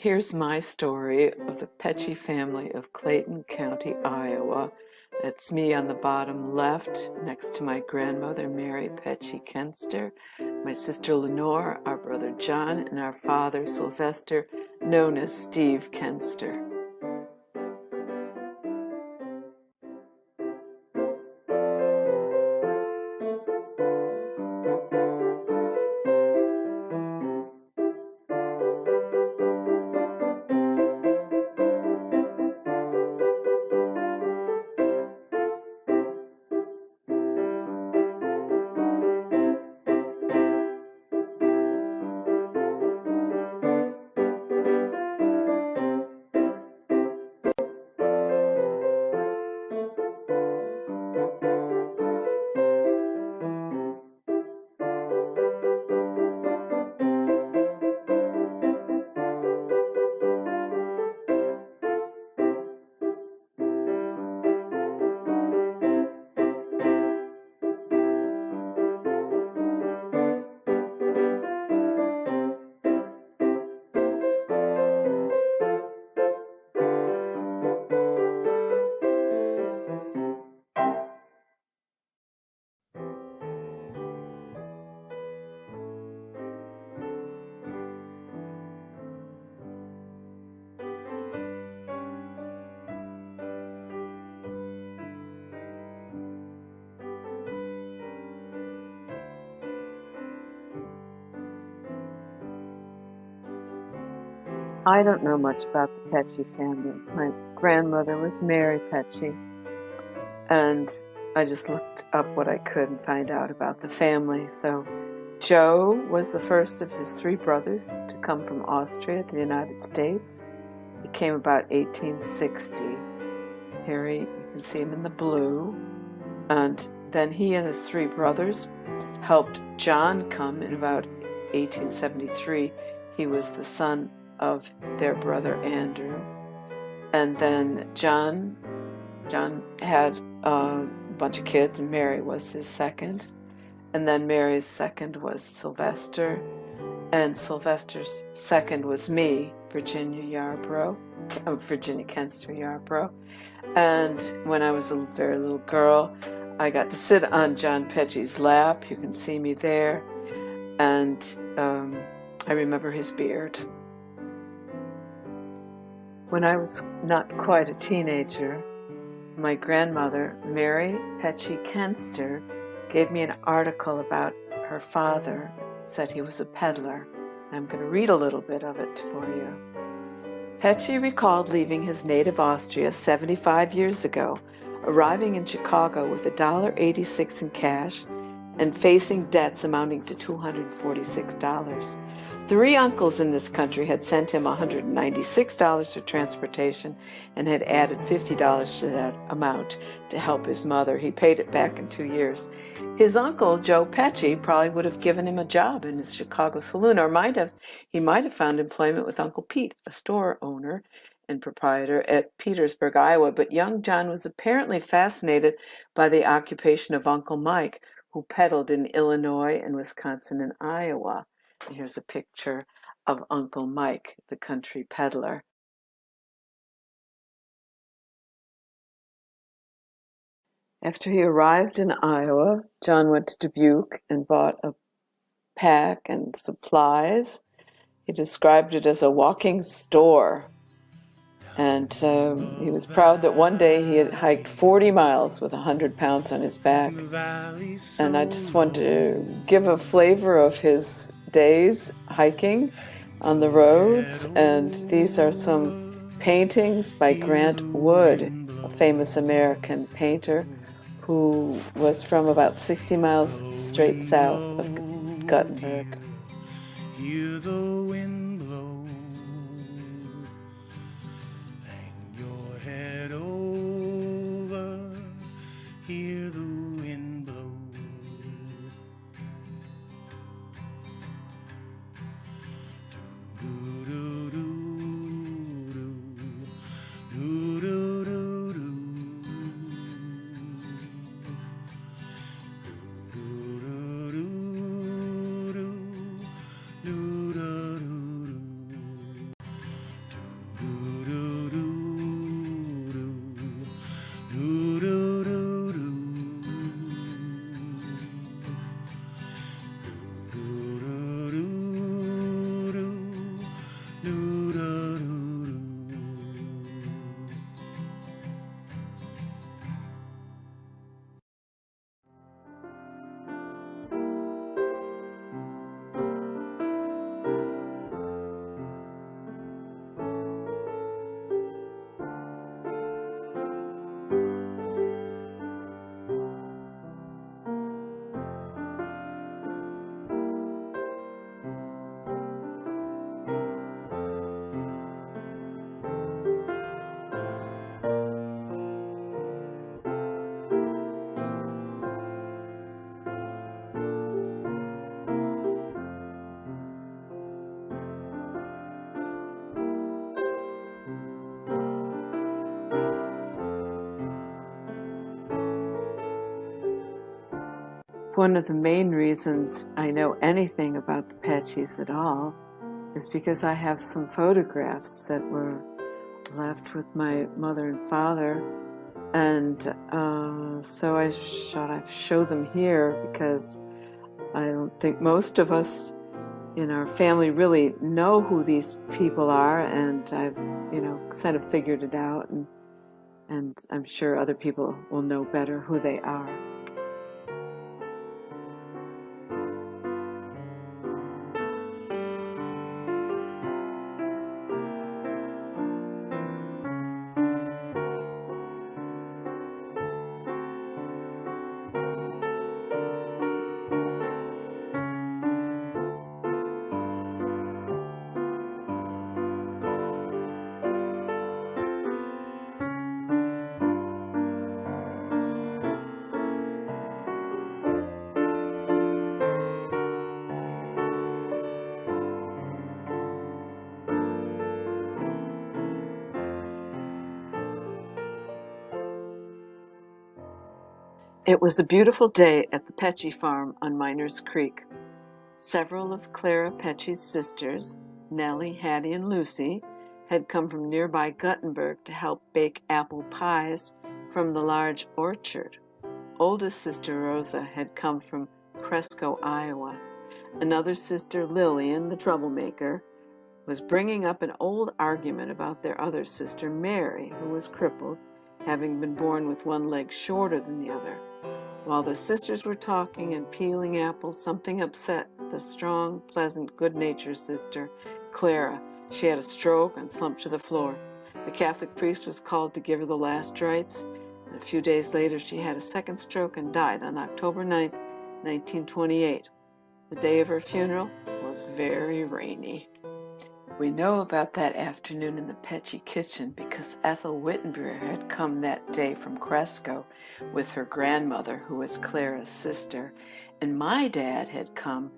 Here's my story of the Petsche family of Clayton County, Iowa. That's me on the bottom left, next to my grandmother, Mary Petsche-Kuenster, my sister Lenore, our brother John, and our father, Sylvester, known as Steve Kuenster. I don't know much about the Petsche family. My grandmother was Mary Petsche, and I just looked up what I could and find out about the family. So Joe was the first of his three brothers to come from Austria to the United States. He came about 1860. Here you can see him in the blue. And then he and his three brothers helped John come in about 1873. He was the son of their brother Andrew. And then John had a bunch of kids, and Mary was his second. And then Mary's second was Sylvester, and Sylvester's second was me, Virginia Kuenster Yarbrough. And when I was a very little girl, I got to sit on John Petsche's lap. You can see me there. And I remember his beard. When I was not quite a teenager, my grandmother, Mary Petsche-Kuenster, gave me an article about her father. It said he was a peddler. I'm going to read a little bit of it for you. Petsche recalled leaving his native Austria 75 years ago, arriving in Chicago with $1.86 in cash and facing debts amounting to $246. Three uncles in this country had sent him $196 for transportation and had added $50 to that amount to help his mother. He paid it back in 2 years. His uncle, Joe Petsche, probably would have given him a job in his Chicago saloon, or he might have found employment with Uncle Pete, a store owner and proprietor at Petersburg, Iowa. But young John was apparently fascinated by the occupation of Uncle Mike, who peddled in Illinois and Wisconsin and Iowa. And here's a picture of Uncle Mike, the country peddler. After he arrived in Iowa, John went to Dubuque and bought a pack and supplies. He described it as a walking store. And he was proud that one day he had hiked 40 miles with 100 pounds on his back. And I just want to give a flavor of his days hiking on the roads. And these are some paintings by Grant Wood, a famous American painter who was from about 60 miles straight south of Gothenburg. Hear the wind blow, hang your head over, hear the wind blow. Do do do do do do do do. Do do do do do do. one of the main reasons I know anything about the Petsches at all is because I have some photographs that were left with my mother and father, and so I thought I'd show them here because I don't think most of us in our family really know who these people are, and I've kind of figured it out, and I'm sure other people will know better who they are. It was a beautiful day at the Petsche farm on Miners Creek. Several of Clara Petsche's sisters, Nellie, Hattie, and Lucy, had come from nearby Guttenberg to help bake apple pies from the large orchard. Oldest sister Rosa had come from Cresco, Iowa. Another sister, Lillian, the troublemaker, was bringing up an old argument about their other sister, Mary, who was crippled, having been born with one leg shorter than the other. While the sisters were talking and peeling apples, something upset the strong, pleasant, good-natured sister, Clara. She had a stroke and slumped to the floor. The Catholic priest was called to give her the last rites, and a few days later she had a second stroke and died on October 9th, 1928. The day of her funeral was very rainy. We know about that afternoon in the Petsche kitchen because Ethel Wittenberger had come that day from Cresco with her grandmother, who was Clara's sister, and my dad had come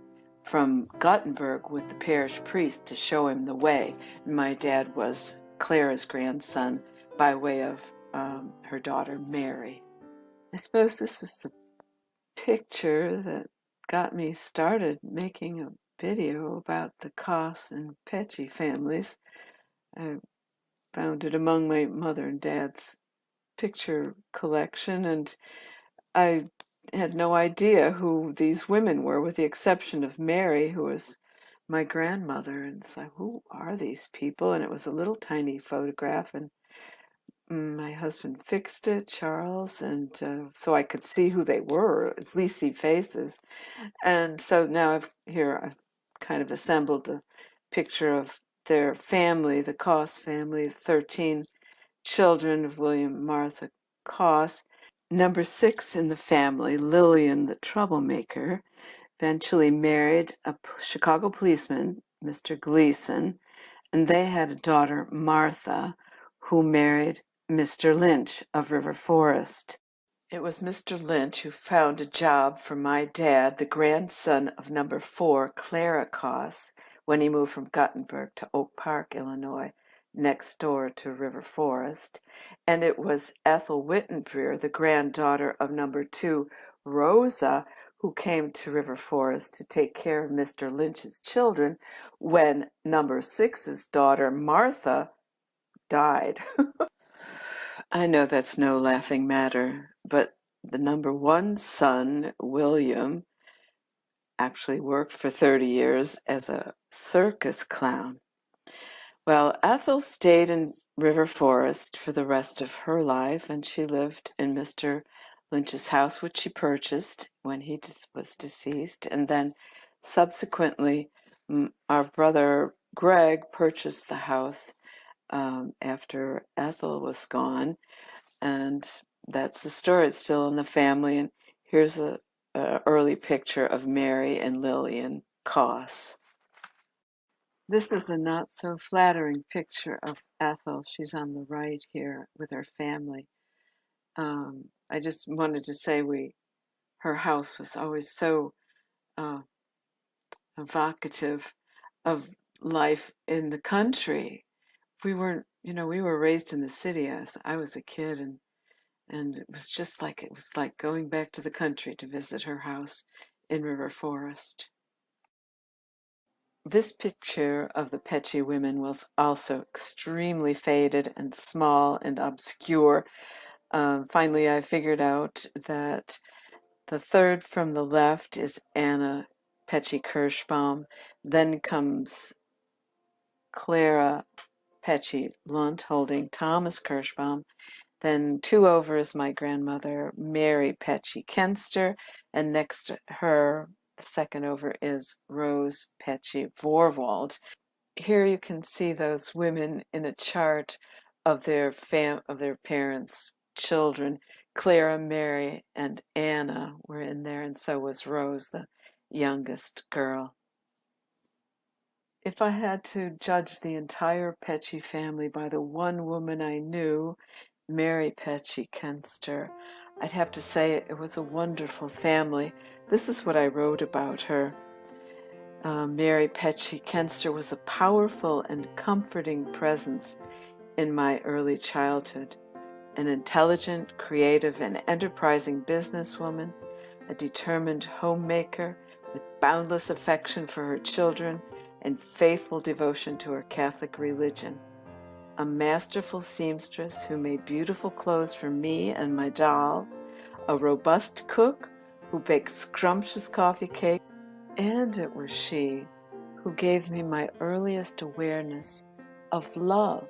from Guttenberg with the parish priest to show him the way. My dad was Clara's grandson by way of her daughter Mary. I suppose this is the picture that got me started making a video about the Koss and Petsche families. I found it among my mother and dad's picture collection, and I had no idea who these women were, with the exception of Mary, who was my grandmother. And it's like, who are these people? And it was a little tiny photograph, and my husband fixed it, Charles, and so I could see who they were, at least see faces. And so now I've kind of assembled a picture of their family, the Koss family, 13 children of William Martha Koss. Number 6 in the family, Lillian, the troublemaker, eventually married a Chicago policeman, Mr. Gleason, and they had a daughter, Martha, who married Mr. Lynch of River Forest. It was Mr. Lynch who found a job for my dad, the grandson of number 4, Clara Koss, when he moved from Guttenberg to Oak Park, Illinois, next door to River Forest. And it was Ethel Wittenberger, the granddaughter of number 2, Rosa, who came to River Forest to take care of Mr. Lynch's children when number 6's daughter, Martha, died. I know that's no laughing matter, but the number 1 son, William, actually worked for 30 years as a circus clown. Well, Ethel stayed in River Forest for the rest of her life, and she lived in Mr. Lynch's house, which she purchased when he was deceased. And then subsequently, our brother Greg purchased the house after Ethel was gone. And that's the story. It's still in the family. And here's a early picture of Mary and Lillian Koss. This is a not so flattering picture of Ethel. She's on the right here with her family. I just wanted to say her house was always so evocative of life in the country. We weren't, we were raised in the city as I was a kid, And it was like going back to the country to visit her house in River Forest. This picture of the Petsche women was also extremely faded and small and obscure. Finally, I figured out that the third from the left is Anna Petsche-Kirschbaum. Then comes Clara Petsche-Lunt holding Thomas Kirschbaum. Then two over is my grandmother, Mary Petsche-Kuenster, and next to her, the second over, is Rose Petsche-Vorwald. Here you can see those women in a chart of their parents' children. Clara, Mary, and Anna were in there, and so was Rose, the youngest girl. If I had to judge the entire Petsche family by the one woman I knew, Mary Petsche-Kuenster, I'd have to say it was a wonderful family. This is what I wrote about her. Mary Petsche-Kuenster was a powerful and comforting presence in my early childhood. An intelligent, creative, and enterprising businesswoman, a determined homemaker with boundless affection for her children and faithful devotion to her Catholic religion. A masterful seamstress who made beautiful clothes for me and my doll, a robust cook who baked scrumptious coffee cake, and it was she who gave me my earliest awareness of love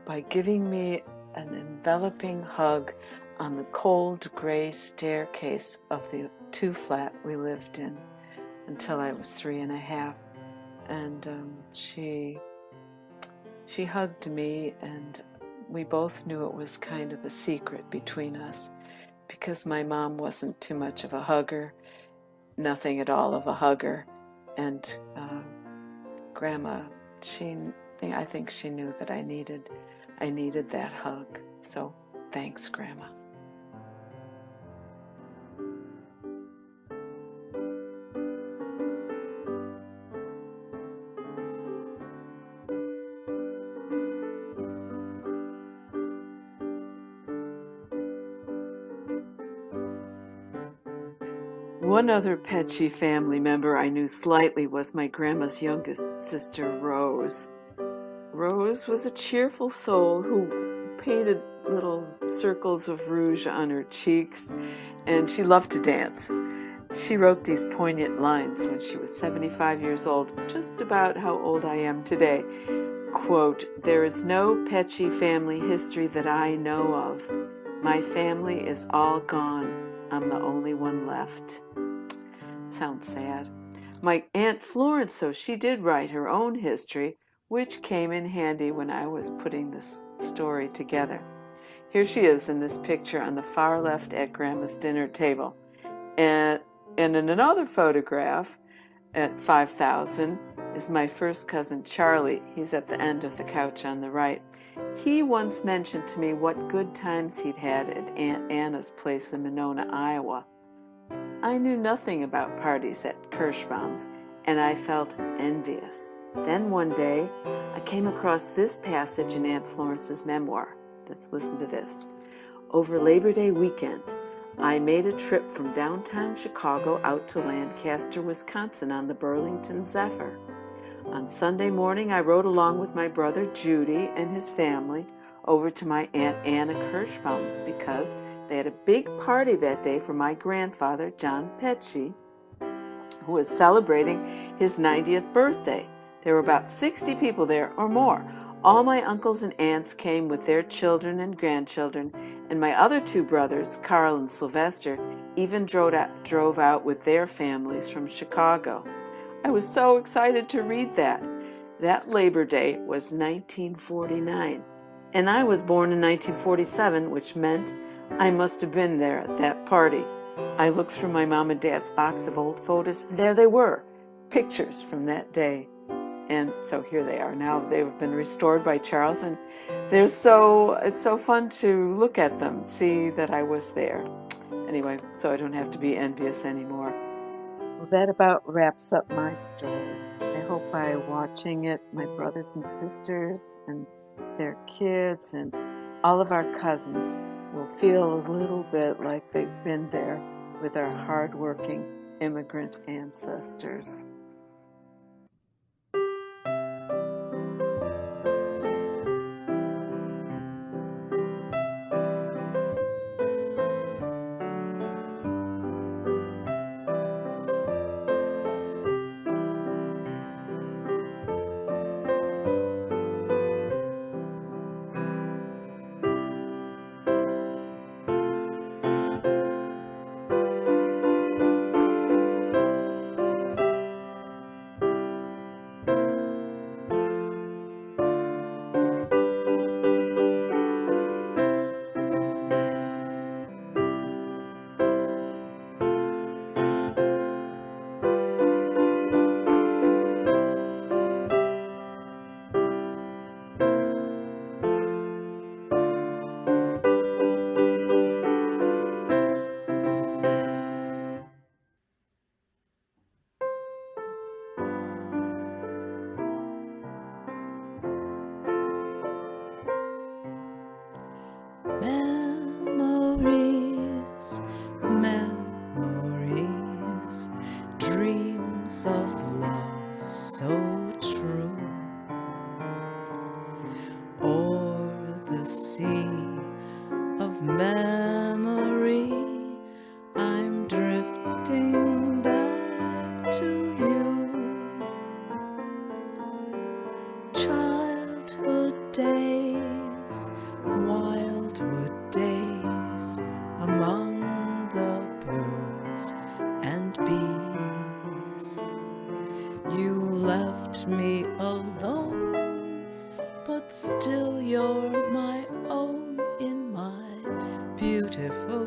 by giving me an enveloping hug on the cold gray staircase of the 2-flat we lived in until I was 3.5. And she hugged me, and we both knew it was kind of a secret between us because my mom wasn't too much of a hugger, nothing at all of a hugger, and Grandma, I think she knew that I needed that hug. So thanks, Grandma. One other Petsche family member I knew slightly was my grandma's youngest sister, Rose. Rose was a cheerful soul who painted little circles of rouge on her cheeks, and she loved to dance. She wrote these poignant lines when she was 75 years old, just about how old I am today. Quote, "There is no Petsche family history that I know of. My family is all gone. I'm the only one left." Sounds sad. My Aunt Florence, so she did write her own history, which came in handy when I was putting this story together. Here she is in this picture on the far left at Grandma's dinner table. And in another photograph at 5,000 is my first cousin Charlie. He's at the end of the couch on the right. He once mentioned to me what good times he'd had at Aunt Anna's place in Monona, Iowa. I knew nothing about parties at Kirschbaum's, and I felt envious. Then one day, I came across this passage in Aunt Florence's memoir. Let's listen to this. Over Labor Day weekend, I made a trip from downtown Chicago out to Lancaster, Wisconsin on the Burlington Zephyr. On Sunday morning, I rode along with my brother Judy and his family over to my Aunt Anna Kirschbaum's because they had a big party that day for my grandfather, John Petsche, who was celebrating his 90th birthday. There were about 60 people there or more. All my uncles and aunts came with their children and grandchildren, and my other two brothers, Karl and Sylvester, even drove out with their families from Chicago. I was so excited to read that. That Labor Day was 1949, and I was born in 1947, which meant I must have been there at that party. I looked through my mom and dad's box of old photos, and there they were, pictures from that day. And so here they are now. They've been restored by Charles, and it's so fun to look at them, see that I was there. Anyway, so I don't have to be envious anymore. Well, that about wraps up my story. I hope by watching it, my brothers and sisters and their kids and all of our cousins will feel a little bit like they've been there with our hardworking immigrant ancestors. Memories, memories, dreams of love so true. O'er the sea of memory, I'm drifting back to you. Childhood days, wildwood days, among the birds and bees. You left me alone, but still you're my own in my beautiful